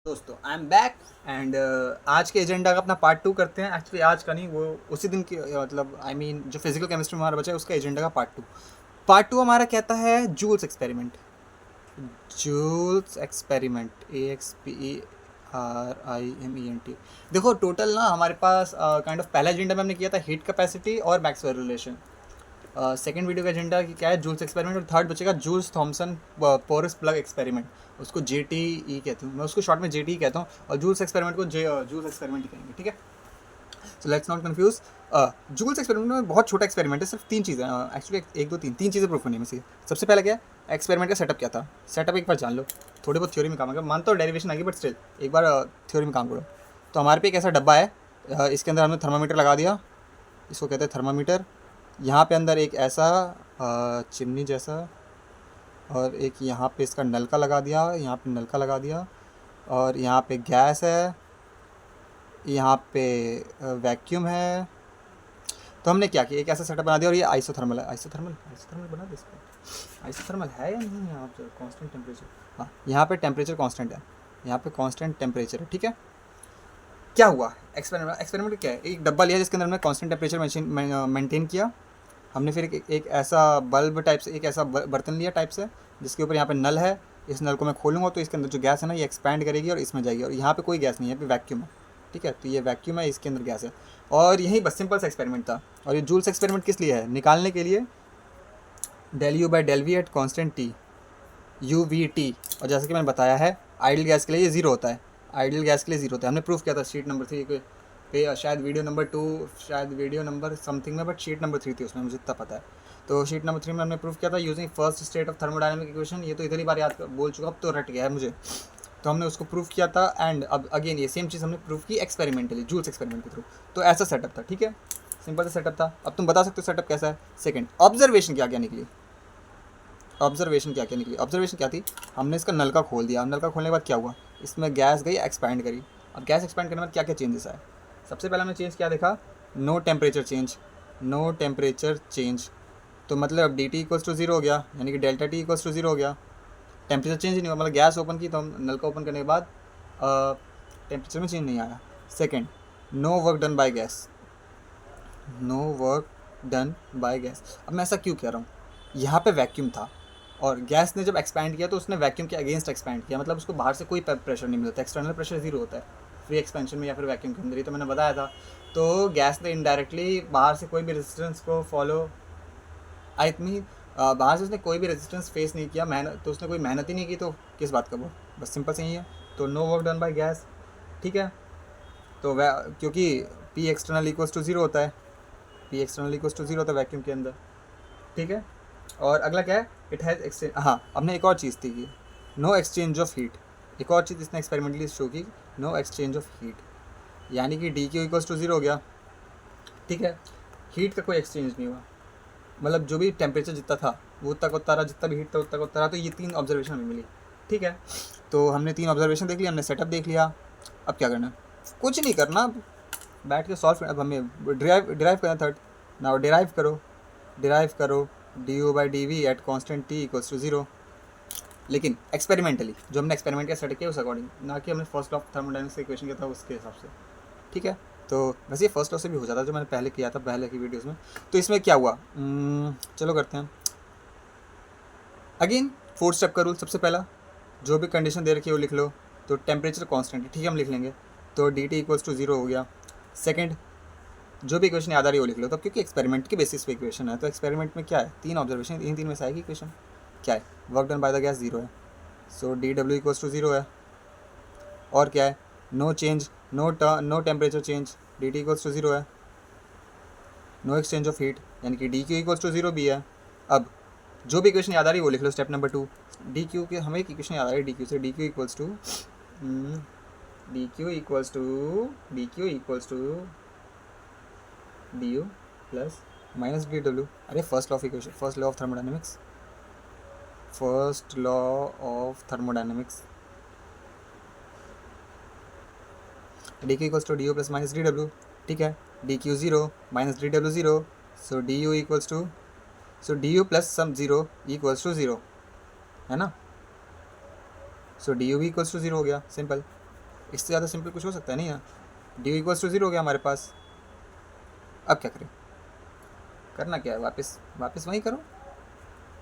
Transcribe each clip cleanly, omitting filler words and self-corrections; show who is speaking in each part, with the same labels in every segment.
Speaker 1: दोस्तों I am back and आज के एजेंडा का अपना पार्ट 2 करते हैं। एक्चुअली आज का नहीं, वो उसी दिन की मतलब जो फिजिकल केमिस्ट्री में हमारा बचा है उसका एजेंडा का पार्ट 2 हमारा कहता है Joule's experiment. Joule's experiment AXPERIMENT। देखो टोटल ना हमारे पास काइंड ऑफ पहला एजेंडा में हमने किया था हीट कैपेसिटी और मैक्सवेल रिलेशन। सेकेंड वीडियो का एजेंडा क्या है, जूल्स एक्सपेरिमेंट, और थर्ड बचेगा Joule Thomson porous plug experiment. उसको JTE कहती हूँ मैं, उसको शॉर्ट में JTE कहता हूँ, और जूल्स एक्सपेरिमेंट को जूल्स एक्सपेरिमेंट ही कहेंगे, ठीक है। So let's not confuse. Joule's experiment में बहुत छोटा एक्सपेरिमेंट है, सिर्फ तीन चीज़ें, एक्चुअली एक दो तीन चीज़ें प्रूफ करनी है में। सबसे पहले क्या है, एक्सपेरिमेंट का सेटअप क्या था। सेटअप एक बार जान लो, थोड़ी बहुत थ्योरी में काम आएगा, मानता हूँ डेरिवेशन आएगी बट स्टिल एक बार थ्योरी में काम करो। तो हमारे पे एक ऐसा डब्बा है, इसके अंदर हमने थर्मामीटर लगा दिया, इसको कहते हैं थर्मामीटर। यहाँ पे अंदर एक ऐसा चिमनी जैसा, और एक यहाँ पे इसका नलका लगा दिया, यहाँ पे नलका लगा दिया, और यहाँ पे गैस है, यहाँ पे वैक्यूम है। तो हमने क्या किया, एक ऐसा सेटअप बना दिया, और ये आइसोथर्मल है। आइसोथर्मल आइसोथर्मल बना दिया इसको। आइसोथर्मल है या नहीं है, यहाँ पर कॉन्स्टेंट टेम्परेचर, हाँ यहाँ पे टेम्परेचर कॉन्स्टेंट है, यहाँ पे कॉन्स्टेंट टेम्परेचर है, ठीक है। क्या हुआ, एक्सपेरिमेंट क्या है, एक डब्बा लिया जिसके अंदर हमने कॉन्स्टेंट टेम्परेचर मेंटेन किया। हमने फिर एक ऐसा बल्ब टाइप से, एक ऐसा बर्तन लिया टाइप से, जिसके ऊपर यहाँ पे नल है। इस नल को मैं खोलूँगा तो इसके अंदर जो गैस है ना, ये एक्सपैंड करेगी और इसमें जाएगी, और यहाँ पे कोई गैस नहीं है, यहाँ पे वैक्यूम है, ठीक है। तो ये वैक्यूम है, इसके अंदर गैस है, और यही बस सिंपल सा एक्सपेरिमेंट था। और ये जूल्स एक्सपेरिमेंट किस लिए है, निकालने के लिए del you by del we at constant T UVT। और जैसे कि मैंने बताया है, आइडल गैस के लिए ये ज़ीरो होता है, आइडल गैस के लिए ज़ीरो होता है। हमने प्रूफ किया था शीट नंबर 3 पे, शायद वीडियो नंबर 2, शायद वीडियो नंबर समथिंग में, बट शीट नंबर 3 थी उसमें, मुझे इतना पता है। तो शीट नंबर 3 में हमने प्रूफ किया था using first state of thermodynamic equation. ये तो इतनी बार बोल चुका, अब तो रट गया है मुझे। तो हमने उसको प्रूफ किया था, एंड अब अगेन ये सेम चीज़ हमने प्रूफ की एक्सपेरिमेंटली, जूल्स एक्सपेरिमेंट के थ्रू। तो ऐसा सेटअप था, ठीक है, सिंपल सा सेटअप था। अब तुम बता सकते हो सेटअप कैसा है। सेकेंड ऑब्जर्वेशन क्या क्या निकली, ऑब्जर्वेशन क्या क्या निकली, ऑब्जर्वेशन क्या थी, हमने इसका नलका खोल दिया। नलका खोलने के बाद क्या हुआ, इसमें गैस गई, एक्सपैंड करी। अब गैस एक्सपैंड करने के बाद क्या क्या चेंजेस आए। सबसे पहले हमने चेंज क्या देखा, no temperature change, no temperature change. तो मतलब dt इक्वल्स टू जीरो हो गया, यानी कि delta T equals to zero हो गया। टेम्परेचर चेंज ही नहीं हुआ, मतलब गैस ओपन की तो हम नलका ओपन करने के बाद टेम्परेचर में चेंज नहीं आया। Second, no work done by gas, no work done by gas. अब मैं ऐसा क्यों कह रहा हूँ, यहाँ पे वैक्यूम था, और गैस ने जब एक्सपैंड किया तो उसने वैक्यूम के अगेंस्ट एक्सपैंड किया, मतलब उसको बाहर से कोई प्रेशर नहीं मिलता, एक्सटर्नल प्रेशर जीरो होता है फ्री एक्सपेंशन में या फिर वैक्यूम के अंदर ही, तो मैंने बताया था। तो गैस ने इनडायरेक्टली बाहर से कोई भी रेजिस्टेंस को फॉलो, आई मीन बाहर से उसने कोई भी रेजिस्टेंस फेस नहीं किया, मेहनत तो उसने कोई मेहनत ही नहीं की, तो किस बात का वो, बस सिंपल से ही है। तो no work done by gas, ठीक है। तो क्योंकि P external equals to zero होता है, P external equals to zero होता है वैक्यूम के अंदर, ठीक है। और अगला क्या है, इट हैज़ एक्सचेंज, हाँ हमने एक और चीज़ थी कि नो एक्सचेंज ऑफ हीट। एक और चीज़ इसने एक्सपेरिमेंटली शो की, नो एक्सचेंज ऑफ हीट, यानी कि D Q equals to zero हो गया, ठीक है। हीट का कोई एक्सचेंज नहीं हुआ, मतलब जो भी टेम्परेचर जितना था वो उतना का उतना रहा, जितना भी हीट था उतना का उतना रहा। तो ये तीन ऑब्जर्वेशन हमें मिली, ठीक है। तो हमने तीन ऑब्जर्वेशन देख लिया, हमने सेटअप देख लिया। अब क्या करना, कुछ नहीं करना, बैठ के सॉल्व। अब हमें डिराइव करना थर्ड, नाउ डिराइव करो D U by D V at constant T equals to zero, लेकिन एक्सपेरिमेंटली जो हमने एक्सपेरिमेंट का सेट किया उस अकॉर्डिंग, ना कि हमने फर्स्ट लॉ ऑफ थर्मोडायनेमिक्स का इक्वेशन किया था उसके हिसाब से, ठीक है। तो वैसे ये फर्स्ट लॉ से भी हो जाता है जो मैंने पहले किया था पहले की वीडियोज़ में। तो इसमें क्या हुआ, चलो करते हैं अगेन 4 स्टेप का रूल। सबसे पहला, जो भी कंडीशन दे रखी है वो लिख लो। तो टेम्परेचर कॉन्स्टेंट है, ठीक है, हम लिख लेंगे, तो D T equals to zero हो गया। सेकेंड, जो भी इक्वेशन याद आ रही है वो लिख लो, तब क्योंकि एक्सपेरिमेंट के बेसिस पे इक्वेशन है। तो एक्सपेरिमेंट में क्या है, तीन ऑब्जर्वेशन, इन तीन में से आएगी इक्वेशन, क्या है, work done by the gas zero है, सो डी डब्ल्यू इक्वल्स टू जीरो है। और क्या है, no change, no temperature change, d T equals to zero है। नो एक्सचेंज ऑफ हीट, यानी कि D Q equals to zero भी है। अब जो भी इक्वेशन याद आ रही है वो लिख लो। स्टेप नंबर 2, डी क्यू के हमें एक इक्वेशन याद आ रही है डी क्यू से, d Q equals to d Q equals to d Q equals to d you plus minus d डब्ल्यू। अरे first law of equation, first law of thermodynamics, first law of thermodynamics, d Q equals to d you plus minus d डब्ल्यू, ठीक है। D q zero minus d W zero, so D you equals to, so D you plus some zero equals to zero, है ना। So D U भी equals to zero हो गया, simple. इससे ज़्यादा सिंपल कुछ हो सकता है नहीं यार। डी इक्वल्स टू जीरो हो गया हमारे पास। अब क्या करें, करना क्या है, वापस वहीं करो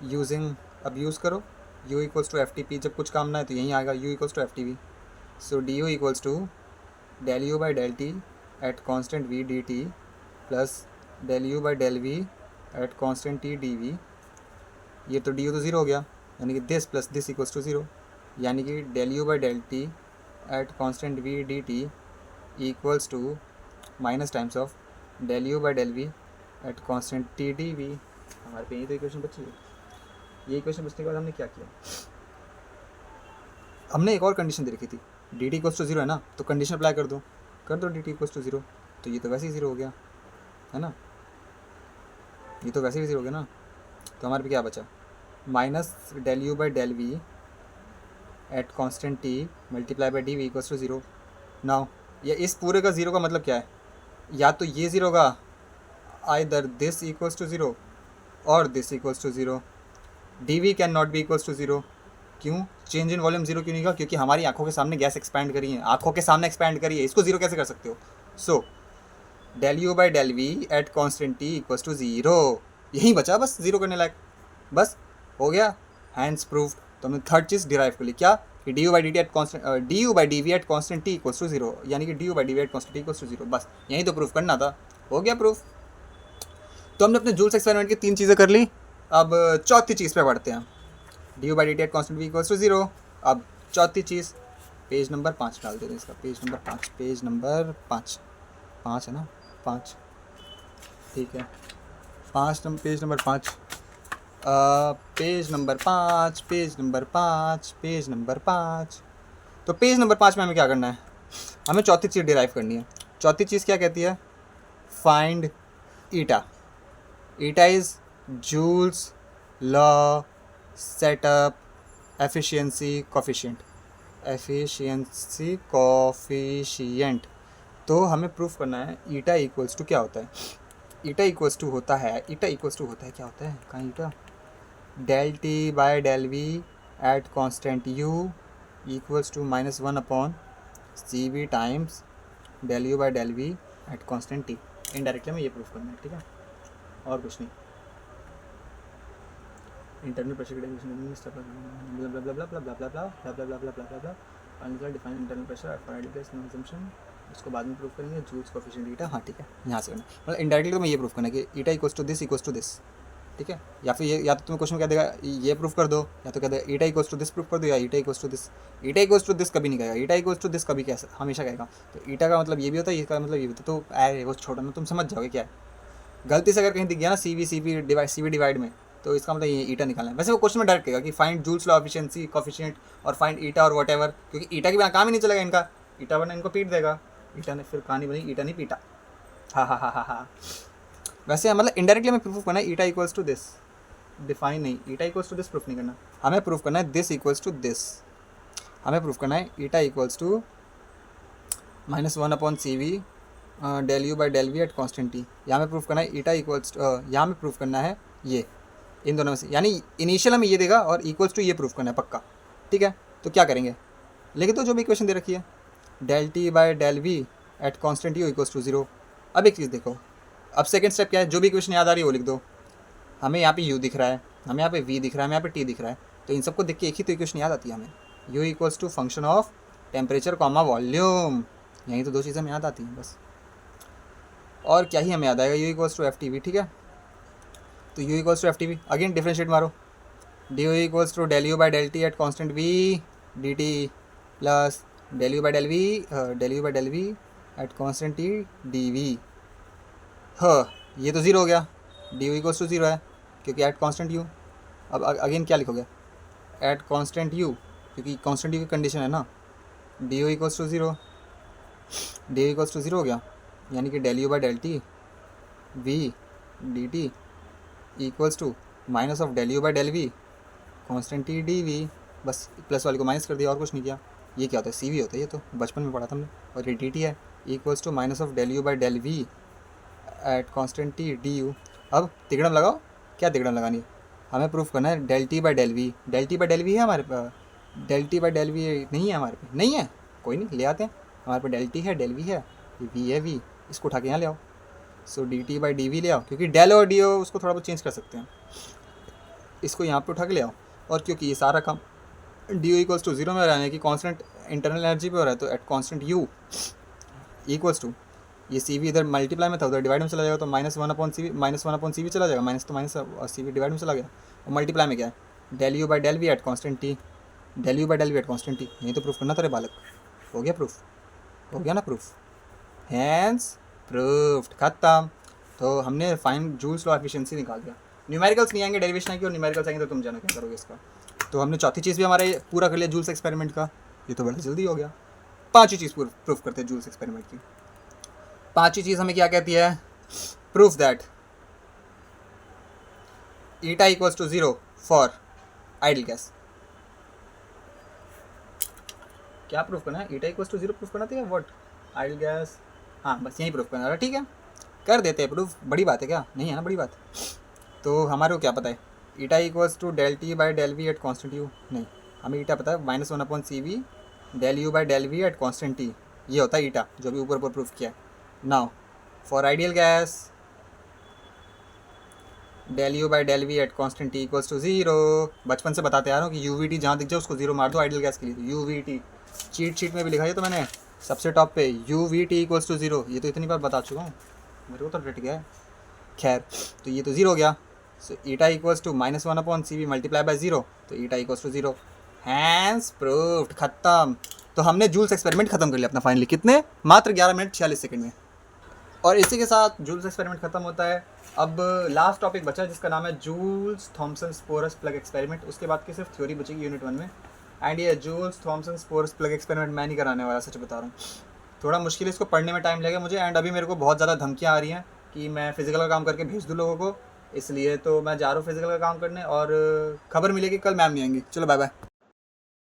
Speaker 1: यूजिंग, अब यूज़ करो u equals to F T P. जब कुछ काम ना है तो यहीं आएगा u equals to F T V. So D you equals to del you by del T at constant V D T plus del you by del we at constant T D V. ये तो D you तो zero हो गया, यानी कि this plus this equals to zero, यानी कि del you by del T at constant V D T equals to minus times of del you by del we at constant T D V. हमारे पे यही तो equation बची है। ये equation बचने के बाद हमने क्या किया, हमने एक और कंडीशन दे रखी थी, D T equals to zero है ना, तो कंडीशन अप्लाई कर दो D T equals to zero. तो ये तो वैसे ही ज़ीरो हो गया है ना, ये तो वैसे ही ज़ीरो हो गया ना। तो हमारे पे क्या बचा, minus del you by del we at constant T multiply by D V equals to zero. Now ये इस पूरे का ज़ीरो का मतलब क्या है, या तो ये ज़ीरो होगा either this equals to zero और this equals to zero. D v can not be equals to zero. क्यों, चेंज इन वॉल्यूम जीरो क्यों नहीं होगा, क्योंकि हमारी आंखों के सामने गैस एक्सपैंड करी है, आंखों के सामने एक्सपैंड करी है, इसको जीरो कैसे कर सकते हो। So del you by del we at constant T equals to zero, यही बचा बस जीरो करने लायक, बस हो गया, हैंड्स प्रूव्ड। तो हमने थर्ड चीज़ डिराइव कर ली, क्या कि D U by D T at constant D U by D V at constant T equals to zero, यानी कि D U by D V at constant T equals to zero, बस यही तो proof करना था, हो गया प्रूफ। तो हमने अपने जूल्स एक्सपेरिमेंट की 3 चीज़ें कर ली। अब चौथी चीज़ पे बढ़ते हैं, D U by D T at constant V equals to zero. अब चौथी चीज़, पेज नंबर 5 डाल देते हैं इसका, पेज नंबर 5, पेज नंबर 5 है ना, 5 ठीक है, 5 number, page number 5, page number 5, page number 5, page number 5। तो पेज नंबर 5 में हमें क्या करना है, हमें चौथी चीज़ डिराइव करनी है। चौथी चीज़ क्या कहती है, find eta. Eta is joules law setup efficiency coefficient, efficiency coefficient. तो हमें प्रूफ करना है ईटा इक्वल्स टू क्या होता है, ईटा इक्वल्स टू होता है, ईटा इक्वल्स टू होता है, क्या होता है, कहाँ eta, del T by del we at constant you equals to minus one upon c v times del you by del we at constant t. Indirectly में ये प्रूफ करना है, ठीक है, और कुछ नहीं। Internal pressure define internal pressure for ideal case no assumption, इसको बाद में प्रूफ करेंगे। जूल्स कोफिशिएंट ईटा, हाँ ठीक है, यहाँ से करना मतलब इनडायरेक्टली तो मैं ये प्रूफ करना है कि ईटा इक्वल्स टू दिस, ठीक है। या फिर ये, या तो तुम्हें क्वेश्चन कह देगा ये प्रूफ कर दो, या तो कह देगा eta equals to this proof कर दो, या eta equals to this. Eta equals to this कभी नहीं कहेगा, ईटा इक्वल्स टू दिस कभी कैसे हमेशा कहेगा। तो ईटा का मतलब ये भी होता है, इसका मतलब ये भी होता है। तो अरे वो छोड़ो ना, तुम समझ जाओगे क्या है। गलती से अगर कहीं दिख गया ना सी वी डिवाइड में, तो इसका मतलब ये ईटा निकालना है। वैसे वो क्वेश्चन में डायरेक्ट कहेगा कि find joules law efficiency coefficient और फाइंड ईटा और वट एवर, क्योंकि ईटा के बिना काम ही नहीं चलेगा इनका, ईटा वरना इनको पीट देगा। ईटा ने फिर कहानी बनी ईटा नहीं पीटा, हा। वैसे मतलब इनडायरेक्टली हमें प्रूफ करना है eta equals to this, define नहीं, eta equals to this proof नहीं करना, हमें प्रूफ करना है दिस इक्वल्स टू दिस। हमें प्रूफ करना है eta equals to minus one upon c v del you by del we at constant t. यहाँ में प्रूफ करना है ईटा इक्वल्स, यहाँ में प्रूफ करना है ये, इन दोनों में से, यानी इनिशियल हमें ये देगा और इक्वल्स टू ये प्रूफ करना है पक्का, ठीक है। तो क्या करेंगे, लिख दो जो भी इक्वेशन दे रखी है, del T by del we at constant you equals to zero. अब एक चीज़ देखो, अब सेकंड स्टेप क्या है, जो भी इक्वेशन याद आ रही है वो लिख दो। हमें यहाँ पे u दिख रहा है, हमें यहाँ पे v दिख रहा है, हमें यहाँ पे t दिख रहा है, तो इन सबको देख के एक ही तो इक्वेशन याद आती है हमें, u equals to function of temperature comma volume. यही तो 2 चीज़ें हमें याद आती हैं बस, और क्या ही हमें याद आएगा, u equals to F T v, ठीक है। तो u equals to F T v, again differentiate मारो, d you equals to del you by del T at constant v d T plus del you by del we at constant t d v. हाँ ये तो zero हो गया, d you equals to zero है क्योंकि at constant u. अब again क्या लिखोगे, एट कॉन्स्टेंट यू, क्योंकि कॉन्स्टेंट यू की कंडीशन है ना, D you equals to zero, D you equals to zero हो गया, यानी कि del you by del T V D T equals to minus of del you by del V constant T D V. बस plus वाले को minus कर दिया और कुछ नहीं किया। ये क्या होता है, सी वी होता है, ये तो बचपन में पढ़ा था हमने। और ये डी टी है, equals to minus of del you by del we at constant T D U. अब तिगड़म लगाओ, क्या तिगड़म लगानी है, हमें प्रूफ करना है del T by del v. Del T by del v है हमारे पास, del T by del v नहीं है हमारे पास, नहीं है कोई नहीं, ले आते हैं। हमारे पास डेल टी है, डेल वी है, ये वी है, वी इसको उठा के यहाँ ले आओ। So D T by D V ले आओ, क्योंकि डेल और डी ओ उसको थोड़ा बहुत चेंज कर सकते हैं। इसको यहाँ पे उठा के ले आओ, और क्योंकि ये सारा काम D O equals to zero में रहने की कॉन्स्टेंट इंटरनल एनर्जी पे हो रहा है, तो at constant you equals to ये सी वी इधर मल्टीप्लाई में था, उधर डिवाइड में चला जाएगा, तो -1/CV चला जाएगा, माइनस तो माइनस सी वी डिवाइड में चला गया, और मल्टीप्लाई में क्या है, del you by del we at constant T, del you by del we at constant T. यही तो प्रूफ करना तेरे बालक। हो गया प्रूफ, हो गया ना प्रूफ, हैंस प्रूफ्ड, खत्म। तो हमने फाइन जूल्स लॉ एफिशिएंसी निकाल दिया। न्यूमेरिकल्स नहीं आएंगे, डेरिवेशन आएंगे, और न्यूमेरिकल्स आएंगे तो तुम जानो क्या करोगे इसका। तो हमने चौथी चीज़ भी हमारा ये पूरा कर लिया जूल्स एक्सपेरिमेंट का, ये तो बड़ा जल्दी हो गया। पाँचवीं चीज़ प्रूफ करते हैं जूल्स एक्सपेरिमेंट की। पाँचवीं चीज़ हमें क्या कहती है, proof that eta equals to 0 for ideal gas. क्या प्रूफ करना है, ईटा इक्वल्स टू 0 प्रूफ करना था, व्हाट आइडियल गैस, हाँ बस यही प्रूफ करना था। ठीक है, कर देते हैं प्रूफ, बड़ी बात है क्या, नहीं है ना बड़ी बात। तो हमारे को क्या पता है, eta equals to del T by del we at constant U, नहीं हमें ईटा पता है -1/CV del you by del we at constant T, ये होता है ईटा, जो भी ऊपर प्रूफ किया है। Now for ideal gas del you by del we at constant T equals to 0। बचपन से बताते आ रहा हूँ कि UVT जहाँ दिख जाए उसको 0 मार दो आइडियल गैस के लिए। तो UVT चीट शीट में भी लिखा है तो मैंने सबसे टॉप पे UVT इक्वल्स टू 0, ये तो इतनी बार बता चुका हूँ, मेरे को तो रट गया है। खैर, तो ये तो 0 हो गया। So eta equals to -1/CV multiply by 0, तो eta equals to 0, hence proofed, खत्म। तो हमने जूल्स एक्सपेरिमेंट खत्म कर लिया अपना फाइनली, कितने, मात्र 11 मिनट 46 सेकंड में। और इसी के साथ जूल्स एक्सपेरिमेंट खत्म होता है। अब लास्ट टॉपिक बचा है जिसका नाम है Joules Thomson porous plug experiment. उसके बाद की सिर्फ थ्योरी बचेगी यूनिट 1 में। एंड ये Joules Thomson porous plug experiment मैं नहीं कराने वाला, सच बता रहा हूँ। थोड़ा मुश्किल है, इसको पढ़ने में टाइम लगेगा मुझे। एंड अभी मेरे को बहुत ज़्यादा धमकियाँ आ रही हैं कि मैं फिजिकल का काम करके भेज दूँ लोगों को, इसलिए तो मैं जा रहा हूँ फिजिकल का काम करने। और खबर मिलेगी कल मैम नहीं आएंगी। चलो बाय बाय।